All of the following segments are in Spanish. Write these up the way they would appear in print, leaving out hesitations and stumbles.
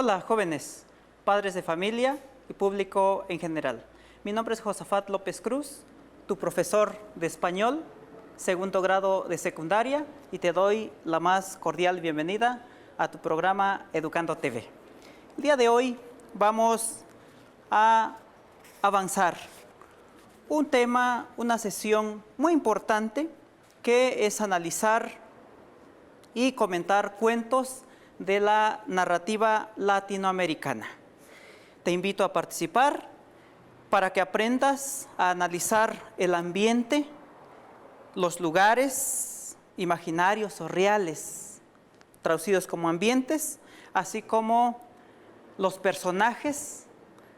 Hola, jóvenes, padres de familia y público en general. Mi nombre es Josafat López Cruz, tu profesor de español, segundo grado de secundaria, y te doy la más cordial bienvenida a tu programa Educando TV. El día de hoy vamos a avanzar un tema, una sesión muy importante, que es analizar y comentar cuentos de la narrativa latinoamericana. Te invito a participar para que aprendas a analizar el ambiente, los lugares imaginarios o reales, traducidos como ambientes, así como los personajes,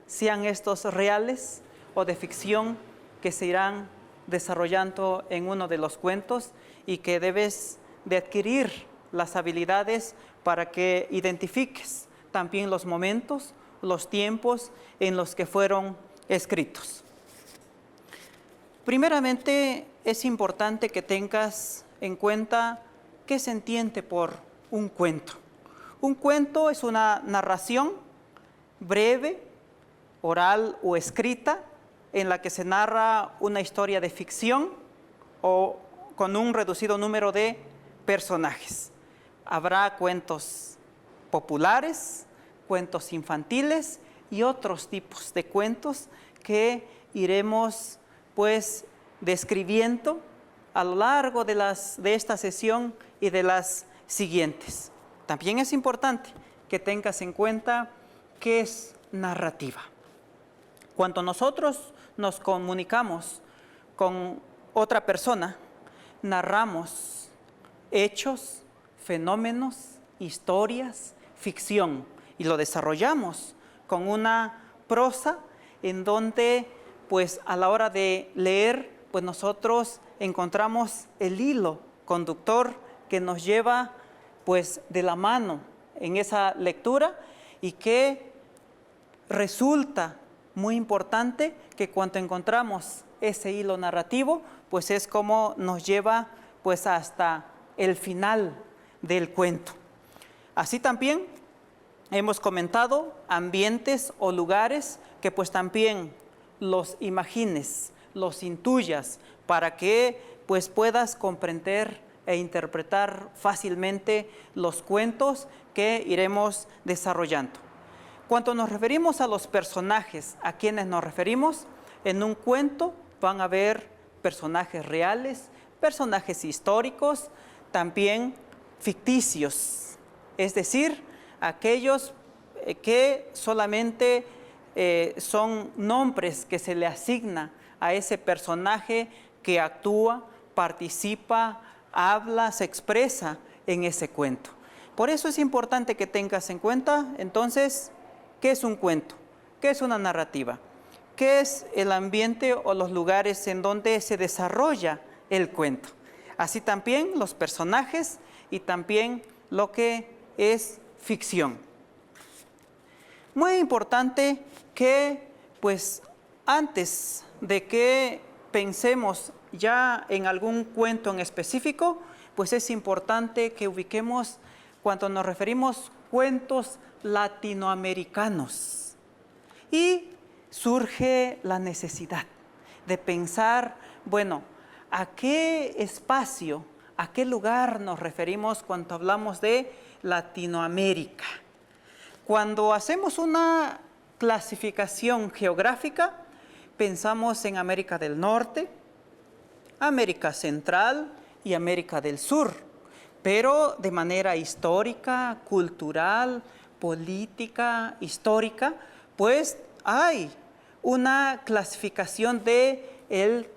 sean estos reales o de ficción, que se irán desarrollando en uno de los cuentos y que debes de adquirir las habilidades para que identifiques también los momentos, los tiempos en los que fueron escritos. Primeramente, es importante que tengas en cuenta qué se entiende por un cuento. Un cuento es una narración breve, oral o escrita, en la que se narra una historia de ficción o con un reducido número de personajes. Habrá cuentos populares, cuentos infantiles y otros tipos de cuentos que iremos pues describiendo a lo largo de esta sesión y de las siguientes. También es importante que tengas en cuenta qué es narrativa. Cuando nosotros nos comunicamos con otra persona, narramos hechos, fenómenos, historias, ficción, y lo desarrollamos con una prosa en donde, pues a la hora de leer, pues nosotros encontramos el hilo conductor que nos lleva pues de la mano en esa lectura, y que resulta muy importante que cuando encontramos ese hilo narrativo, pues es como nos lleva pues hasta el final del cuento. Así también hemos comentado ambientes o lugares que pues también los imagines, los intuyas, para que pues puedas comprender e interpretar fácilmente los cuentos que iremos desarrollando. Cuando nos referimos a los personajes, ¿a quienes nos referimos? En un cuento van a haber personajes reales, personajes históricos, también ficticios, es decir, aquellos que solamente son nombres que se le asigna a ese personaje que actúa, participa, habla, se expresa en ese cuento. Por eso es importante que tengas en cuenta, entonces, ¿qué es un cuento? ¿Qué es una narrativa? ¿Qué es el ambiente o los lugares en donde se desarrolla el cuento? Así también los personajes y también lo que es ficción. Muy importante que, pues, antes de que pensemos ya en algún cuento en específico, pues es importante que ubiquemos, cuando nos referimos cuentos latinoamericanos, y surge la necesidad de pensar, bueno, ¿a qué espacio, a qué lugar nos referimos cuando hablamos de Latinoamérica? Cuando hacemos una clasificación geográfica, pensamos en América del Norte, América Central y América del Sur, pero de manera histórica, cultural, política, histórica, pues hay una clasificación de el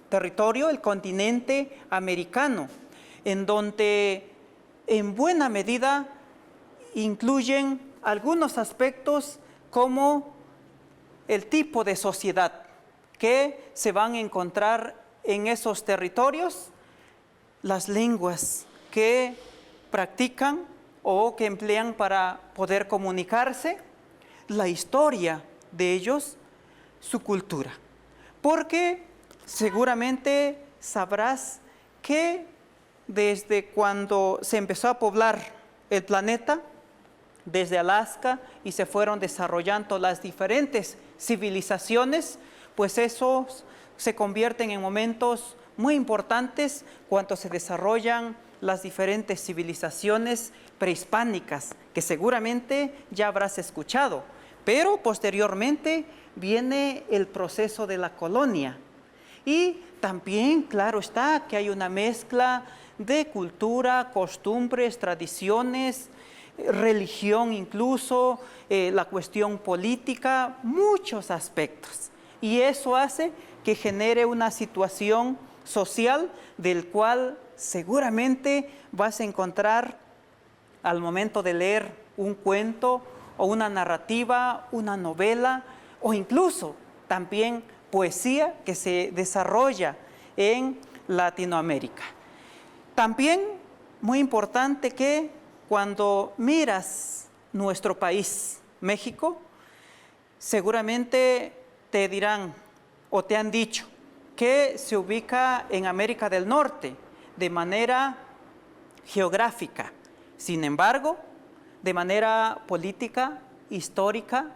territorio, el continente americano, en donde en buena medida incluyen algunos aspectos como el tipo de sociedad que se van a encontrar en esos territorios, las lenguas que practican o que emplean para poder comunicarse, la historia de ellos, su cultura. Porque seguramente sabrás que desde cuando se empezó a poblar el planeta, desde Alaska y se fueron desarrollando las diferentes civilizaciones, pues esos se convierten en momentos muy importantes cuando se desarrollan las diferentes civilizaciones prehispánicas, que seguramente ya habrás escuchado, pero posteriormente viene el proceso de la colonia. Y también, claro está, que hay una mezcla de cultura, costumbres, tradiciones, religión incluso, la cuestión política, muchos aspectos. Y eso hace que genere una situación social del cual seguramente vas a encontrar al momento de leer un cuento o una narrativa, una novela o incluso también poesía que se desarrolla en Latinoamérica. También muy importante que cuando miras nuestro país, México, seguramente te dirán o te han dicho que se ubica en América del Norte de manera geográfica. Sin embargo, de manera política, histórica,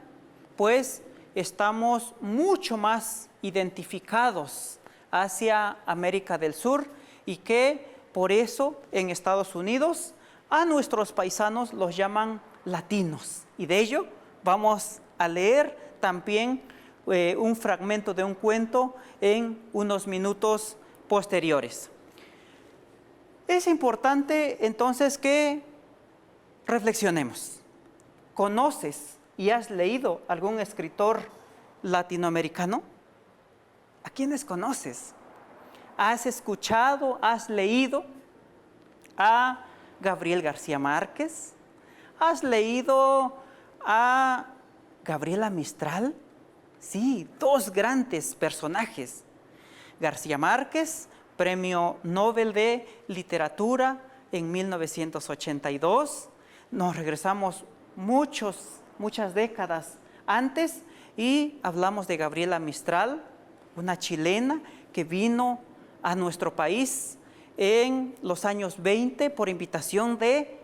pues estamos mucho más identificados hacia América del Sur y que por eso en Estados Unidos a nuestros paisanos los llaman latinos. Y de ello vamos a leer también un fragmento de un cuento en unos minutos posteriores. Es importante entonces que reflexionemos. ¿Conoces y has leído algún escritor latinoamericano? ¿A quiénes conoces? ¿Has escuchado, has leído a Gabriel García Márquez? ¿Has leído a Gabriela Mistral? Sí, dos grandes personajes. García Márquez, Premio Nobel de Literatura en 1982. Nos regresamos muchas décadas antes y hablamos de Gabriela Mistral, una chilena que vino a nuestro país en los años 20 por invitación de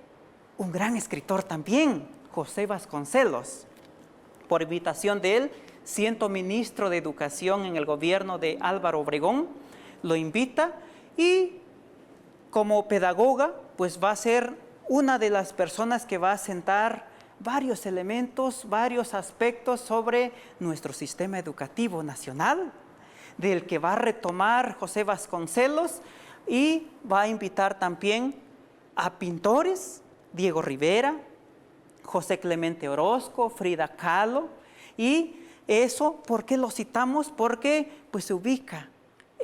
un gran escritor también, José Vasconcelos. Por invitación de él, siendo ministro de Educación en el gobierno de Álvaro Obregón, lo invita y como pedagoga, pues va a ser una de las personas que va a sentar varios elementos, varios aspectos sobre nuestro sistema educativo nacional, del que va a retomar José Vasconcelos y va a invitar también a pintores, Diego Rivera, José Clemente Orozco, Frida Kahlo. Y eso, ¿por qué lo citamos? Porque pues, se ubica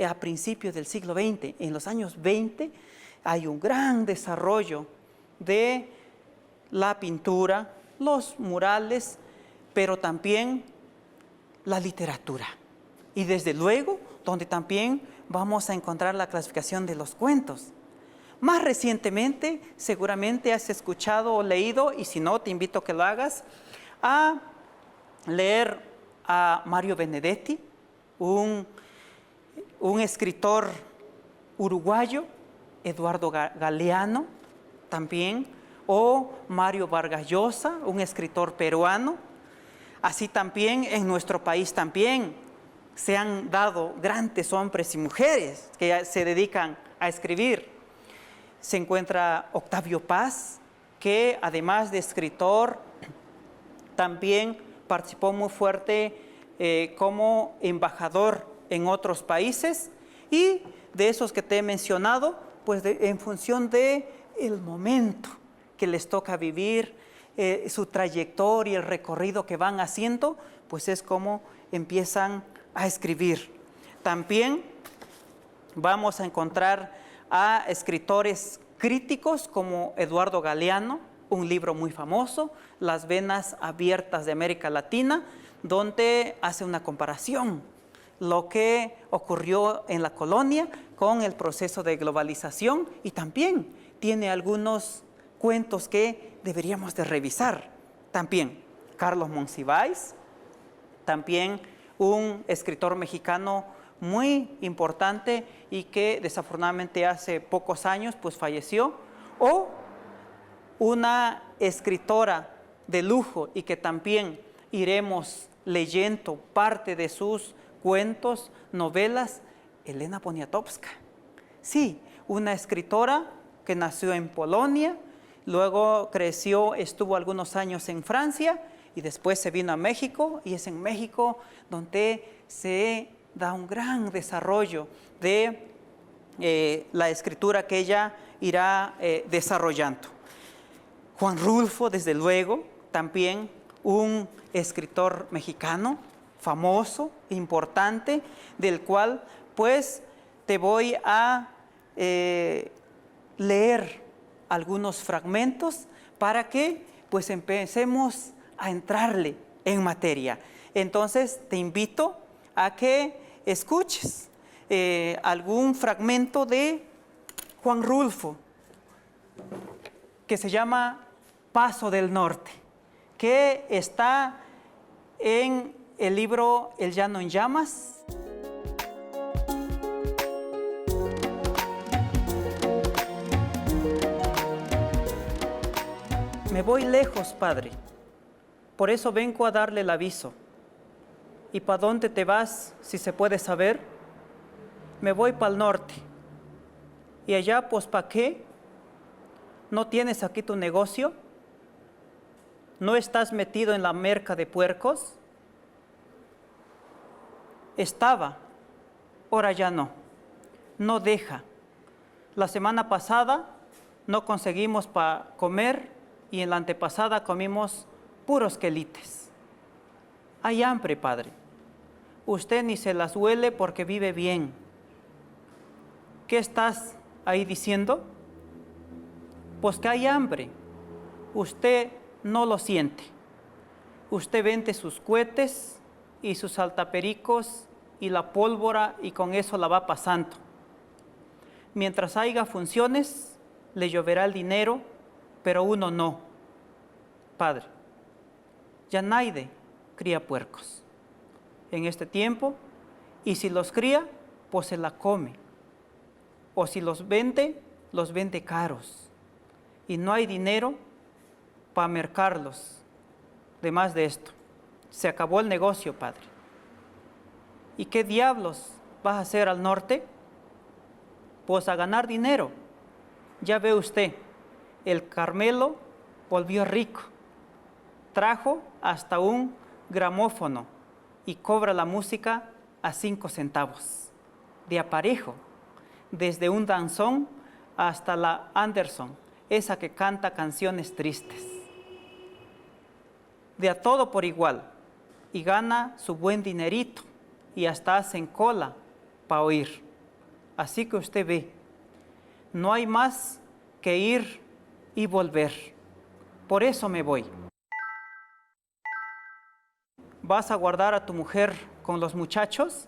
a principios del siglo XX. En los años 20 hay un gran desarrollo de la pintura, los murales, pero también la literatura. Y desde luego, donde también vamos a encontrar la clasificación de los cuentos. Más recientemente, seguramente has escuchado o leído, y si no, te invito a que lo hagas, a leer a Mario Benedetti, un escritor uruguayo, Eduardo Galeano también, o Mario Vargas Llosa, un escritor peruano. Así también en nuestro país también se han dado grandes hombres y mujeres que se dedican a escribir. Se encuentra Octavio Paz, que además de escritor, también participó muy fuerte como embajador en otros países. Y de esos que te he mencionado, pues en función de el momento que les toca vivir, su trayectoria, el recorrido que van haciendo, pues es como empiezan a escribir. También vamos a encontrar a escritores críticos como Eduardo Galeano, un libro muy famoso, Las venas abiertas de América Latina, donde hace una comparación, lo que ocurrió en la colonia con el proceso de globalización, y también tiene algunos cuentos que deberíamos de revisar. También Carlos Monsiváis, también un escritor mexicano muy importante y que desafortunadamente hace pocos años pues falleció, o una escritora de lujo y que también iremos leyendo parte de sus cuentos, novelas, Elena Poniatowska. Sí, una escritora que nació en Polonia, luego creció, estuvo algunos años en Francia y después se vino a México, y es en México donde se da un gran desarrollo de la escritura que ella irá desarrollando. Juan Rulfo, desde luego, también un escritor mexicano, famoso, importante, del cual pues te voy a leer algunos fragmentos para que pues empecemos a entrarle en materia. Entonces te invito a que escuches algún fragmento de Juan Rulfo, que se llama Paso del Norte, que está en el libro El Llano en Llamas. Me voy lejos, Padre, por eso vengo a darle el aviso. ¿Y para dónde te vas, si se puede saber? Me voy para el norte. ¿Y allá, pues, para qué? ¿No tienes aquí tu negocio? ¿No estás metido en la merca de puercos? Estaba, ahora ya no. No deja. La semana pasada no conseguimos para comer y en la antepasada comimos puros quelites. Hay hambre, Padre. Usted ni se las huele porque vive bien. ¿Qué estás ahí diciendo? Pues que hay hambre. Usted no lo siente. Usted vende sus cohetes y sus saltapericos y la pólvora y con eso la va pasando. Mientras haya funciones, le lloverá el dinero, pero uno no. Padre, ya nadie cría puercos en este tiempo, y si los cría, pues se la come. O si los vende caros. Y no hay dinero para mercarlos. Además de esto, se acabó el negocio, Padre. ¿Y qué diablos vas a hacer al norte? Pues a ganar dinero. Ya ve usted, el Carmelo volvió rico. Trajo hasta un gramófono y cobra la música a 5 centavos. De aparejo, desde un danzón hasta la Anderson, esa que canta canciones tristes. De a todo por igual, y gana su buen dinerito, y hasta hacen cola para oír. Así que usted ve, no hay más que ir y volver. Por eso me voy. ¿Vas a guardar a tu mujer con los muchachos?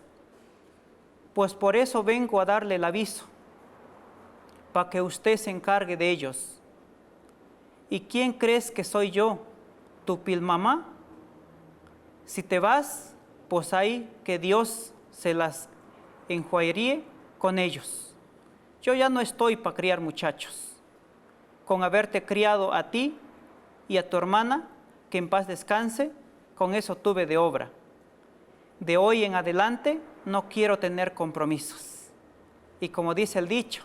Pues por eso vengo a darle el aviso, para que usted se encargue de ellos. ¿Y quién crees que soy yo, tu pilmamá? Si te vas, pues hay que Dios se las enjuagueríe con ellos. Yo ya no estoy para criar muchachos. Con haberte criado a ti y a tu hermana, que en paz descanse, con eso tuve de obra. De hoy en adelante no quiero tener compromisos. Y como dice el dicho,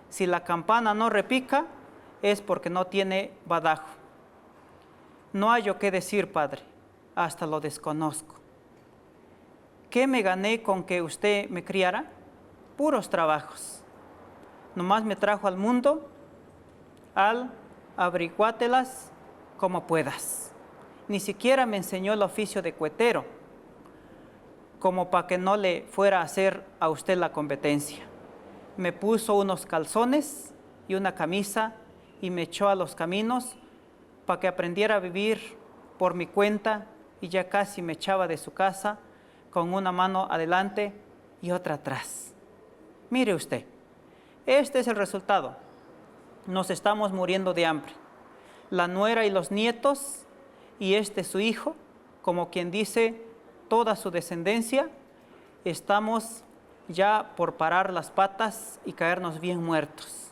si la campana no repica, es porque no tiene badajo. No hallo qué decir, Padre, hasta lo desconozco. ¿Qué me gané con que usted me criara? Puros trabajos. Nomás me trajo al mundo, al abriguátelas como puedas. Ni siquiera me enseñó el oficio de cuetero, como para que no le fuera a hacer a usted la competencia. Me puso unos calzones y una camisa y me echó a los caminos para que aprendiera a vivir por mi cuenta, y ya casi me echaba de su casa con una mano adelante y otra atrás. Mire usted, este es el resultado. Nos estamos muriendo de hambre. La nuera y los nietos y su hijo, como quien dice, toda su descendencia, estamos ya por parar las patas y caernos bien muertos.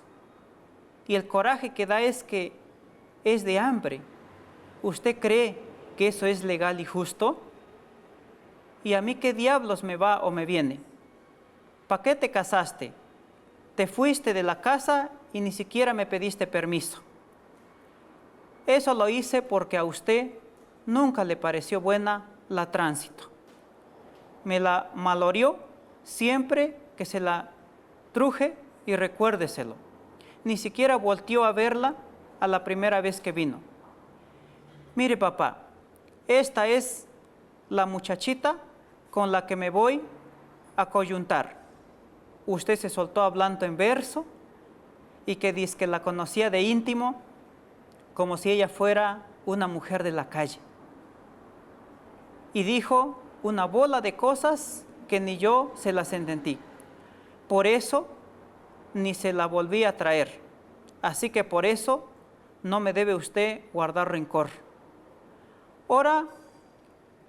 Y el coraje que da es que es de hambre. ¿Usted cree que eso es legal y justo? ¿Y a mí qué diablos me va o me viene? ¿Para qué te casaste? Te fuiste de la casa y ni siquiera me pediste permiso. Eso lo hice porque a usted nunca le pareció buena la tránsito. Me la malorió siempre que se la truje y recuérdeselo. Ni siquiera volteó a verla a la primera vez que vino. Mire, papá, esta es la muchachita con la que me voy a coyuntar. Usted se soltó hablando en verso y que dice que la conocía de íntimo, como si ella fuera una mujer de la calle. Y dijo una bola de cosas que ni yo se las entendí. Por eso ni se la volví a traer. Así que por eso no me debe usted guardar rencor. Ahora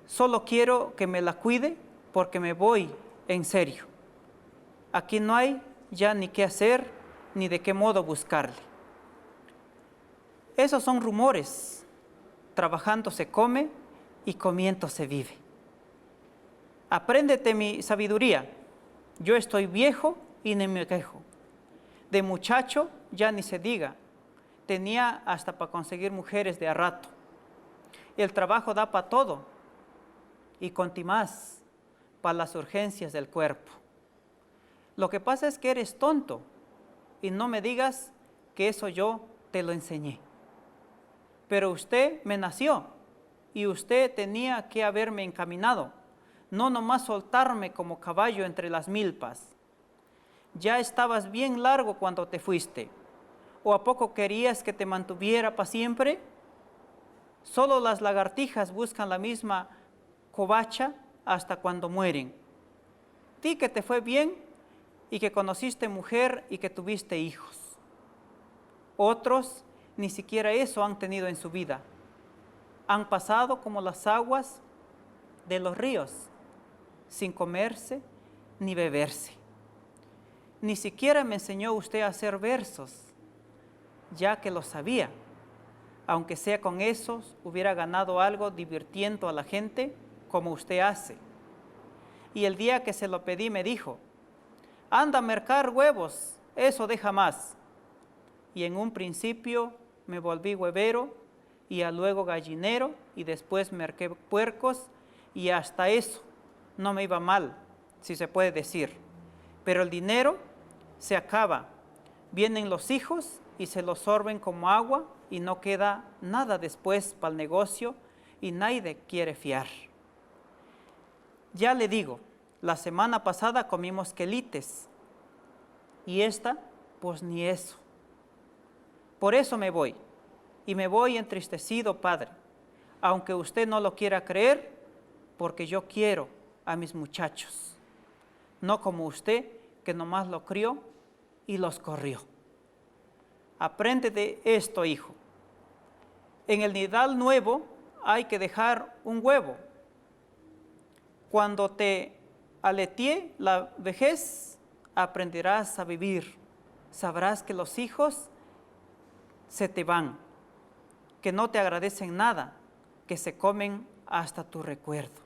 solo quiero que me la cuide porque me voy en serio. Aquí no hay ya ni qué hacer ni de qué modo buscarle. Esos son rumores. Trabajando se come y comiendo se vive. Apréndete mi sabiduría. Yo estoy viejo y ni me quejo. De muchacho ya ni se diga. Tenía hasta para conseguir mujeres de a rato. El trabajo da para todo y contimás para las urgencias del cuerpo. Lo que pasa es que eres tonto y no me digas que eso yo te lo enseñé. Pero usted me nació y usted tenía que haberme encaminado, no nomás soltarme como caballo entre las milpas. Ya estabas bien largo cuando te fuiste. ¿O a poco querías que te mantuviera para siempre? Solo las lagartijas buscan la misma covacha hasta cuando mueren. Di que te fue bien y que conociste mujer y que tuviste hijos. Otros ni siquiera eso han tenido en su vida. Han pasado como las aguas de los ríos, sin comerse ni beberse. Ni siquiera me enseñó usted a hacer versos, ya que lo sabía. Aunque sea con esos, hubiera ganado algo divirtiendo a la gente como usted hace. Y el día que se lo pedí me dijo, anda a mercar huevos, eso deja más. Y en un principio me volví huevero y a luego gallinero y después merqué puercos y hasta eso no me iba mal, si se puede decir. Pero el dinero se acaba, vienen los hijos y se los sorben como agua y no queda nada después para el negocio y nadie quiere fiar. Ya le digo, la semana pasada comimos quelites y esta, pues ni eso. Por eso me voy, y me voy entristecido, padre, aunque usted no lo quiera creer, porque yo quiero a mis muchachos, no como usted que nomás lo crió y los corrió. Aprende de esto, hijo. En el nidal nuevo hay que dejar un huevo. Cuando te aletie la vejez, aprenderás a vivir. Sabrás que los hijos se te van, que no te agradecen nada, que se comen hasta tu recuerdo.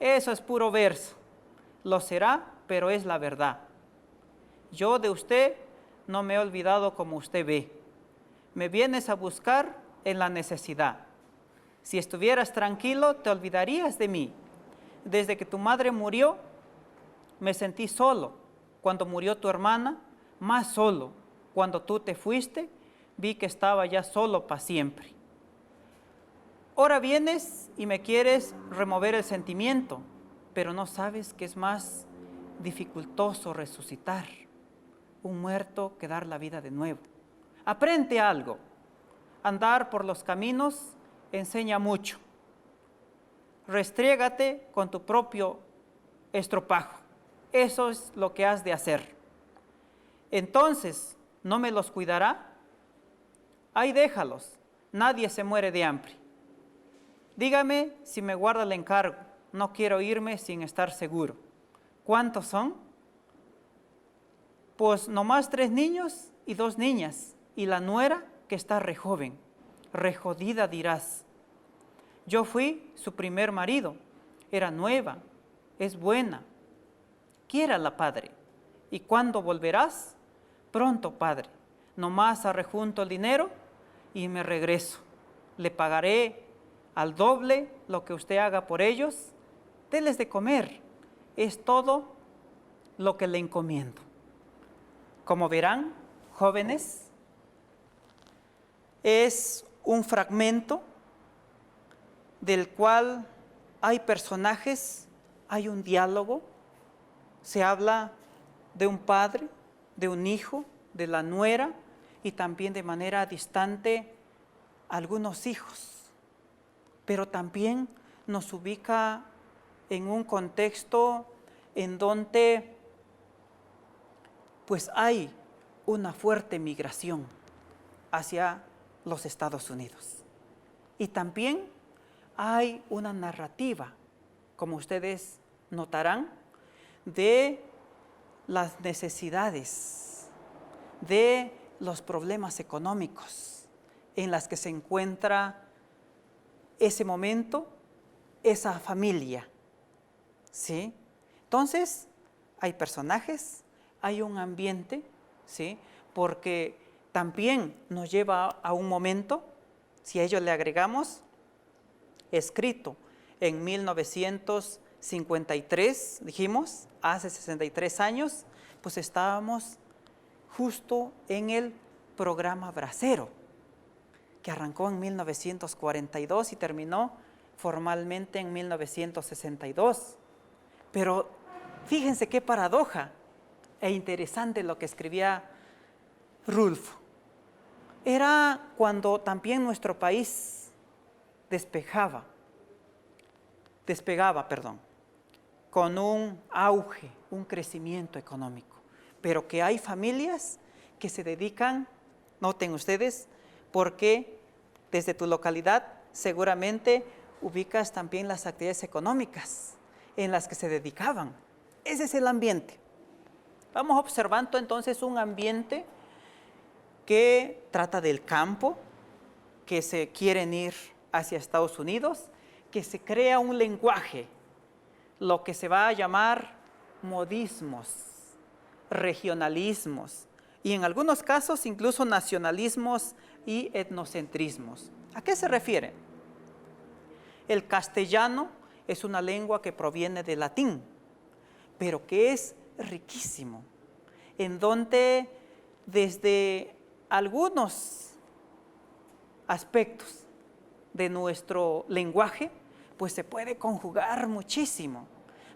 Eso es puro verso. Lo será, pero es la verdad. Yo de usted no me he olvidado como usted ve. Me vienes a buscar en la necesidad. Si estuvieras tranquilo, te olvidarías de mí. Desde que tu madre murió, me sentí solo. Cuando murió tu hermana, más solo. Cuando tú te fuiste, vi que estaba ya solo para siempre. Ahora vienes y me quieres remover el sentimiento, pero no sabes que es más dificultoso resucitar un muerto que dar la vida de nuevo. Aprende algo. Andar por los caminos enseña mucho. Restriégate con tu propio estropajo. Eso es lo que has de hacer. Entonces, ¿no me los cuidará? Ahí déjalos, nadie se muere de hambre. Dígame si me guarda el encargo, no quiero irme sin estar seguro. ¿Cuántos son? Pues nomás 3 niños y 2 niñas, y la nuera que está re joven, re jodida dirás, Yo fui su primer marido. Era nueva, es buena. Quiérala, Padre. ¿Y cuándo volverás? Pronto, Padre. Nomás arrejunto el dinero y me regreso. Le pagaré al doble lo que usted haga por ellos. Deles de comer. Es todo lo que le encomiendo. Como verán, jóvenes, es un fragmento del cual hay personajes, hay un diálogo, se habla de un padre, de un hijo, de la nuera y también de manera distante algunos hijos, pero también nos ubica en un contexto en donde pues hay una fuerte migración hacia los Estados Unidos. Y también hay una narrativa, como ustedes notarán, de las necesidades, de los problemas económicos en las que se encuentra ese momento, esa familia, ¿sí? Entonces, hay personajes, hay un ambiente, ¿sí? Porque también nos lleva a un momento, si a ello le agregamos, escrito en 1953, dijimos, hace 63 años, pues estábamos justo en el programa Bracero, que arrancó en 1942 y terminó formalmente en 1962. Pero fíjense qué paradoja e interesante lo que escribía Rulfo. Era cuando también nuestro país despegaba, con un auge, un crecimiento económico, pero que hay familias que se dedican, noten ustedes, porque desde tu localidad seguramente ubicas también las actividades económicas en las que se dedicaban. Ese es el ambiente. Vamos observando entonces un ambiente que trata del campo, que se quieren ir hacia Estados Unidos, que se crea un lenguaje, lo que se va a llamar modismos, regionalismos y en algunos casos incluso nacionalismos y etnocentrismos. ¿A qué se refiere? El castellano es una lengua que proviene del latín, pero que es riquísimo, en donde desde algunos aspectos de nuestro lenguaje, pues se puede conjugar muchísimo,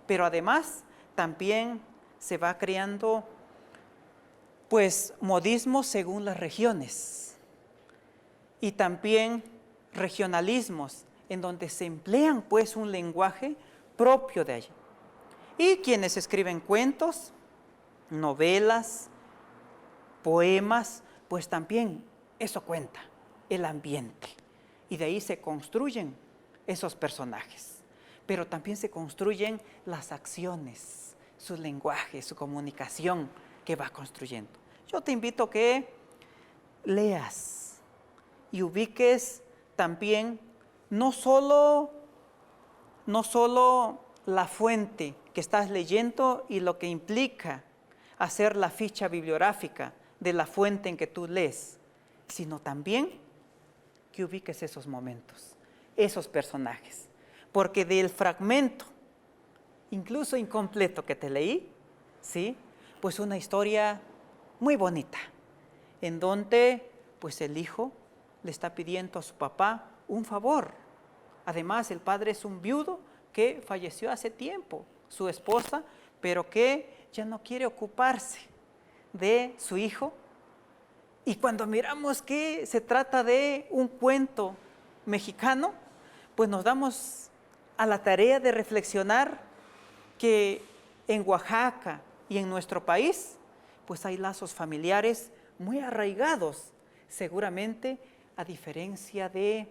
pero además también se va creando pues modismos según las regiones y también regionalismos en donde se emplean pues un lenguaje propio de allí. Y quienes escriben cuentos, novelas, poemas, pues también eso cuenta, el ambiente. Y de ahí se construyen esos personajes. Pero también se construyen las acciones, su lenguaje, su comunicación que va construyendo. Yo te invito a que leas y ubiques también no solo la fuente que estás leyendo y lo que implica hacer la ficha bibliográfica de la fuente en que tú lees, sino también que ubiques esos momentos, esos personajes. Porque del fragmento, incluso incompleto que te leí, ¿sí? Pues una historia muy bonita, en donde pues el hijo le está pidiendo a su papá un favor. Además, el padre es un viudo que falleció hace tiempo, su esposa, pero que ya no quiere ocuparse de su hijo. Y cuando miramos que se trata de un cuento mexicano, pues nos damos a la tarea de reflexionar que en Oaxaca y en nuestro país, pues hay lazos familiares muy arraigados, seguramente a diferencia de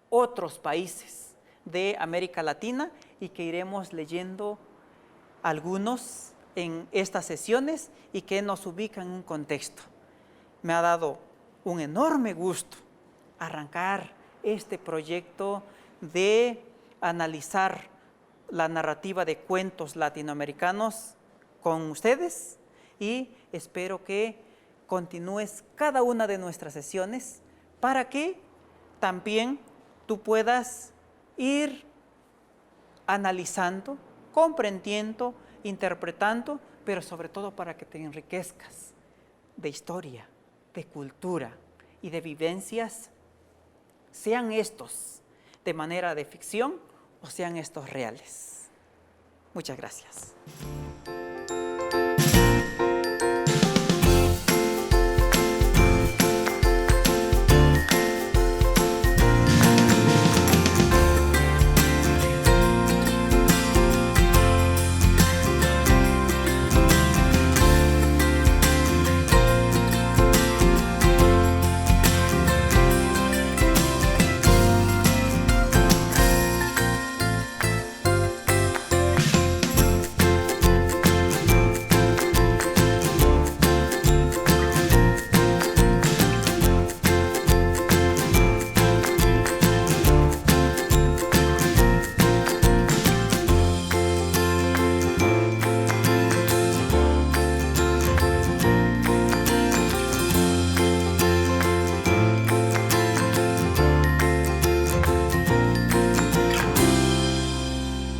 otros países de América Latina y que iremos leyendo algunos en estas sesiones y que nos ubican en un contexto. Me ha dado un enorme gusto arrancar este proyecto de analizar la narrativa de cuentos latinoamericanos con ustedes y espero que continúes cada una de nuestras sesiones para que también tú puedas ir analizando, comprendiendo, interpretando, pero sobre todo para que te enriquezcas de historia, de cultura y de vivencias, sean estos de manera de ficción o sean estos reales. Muchas gracias.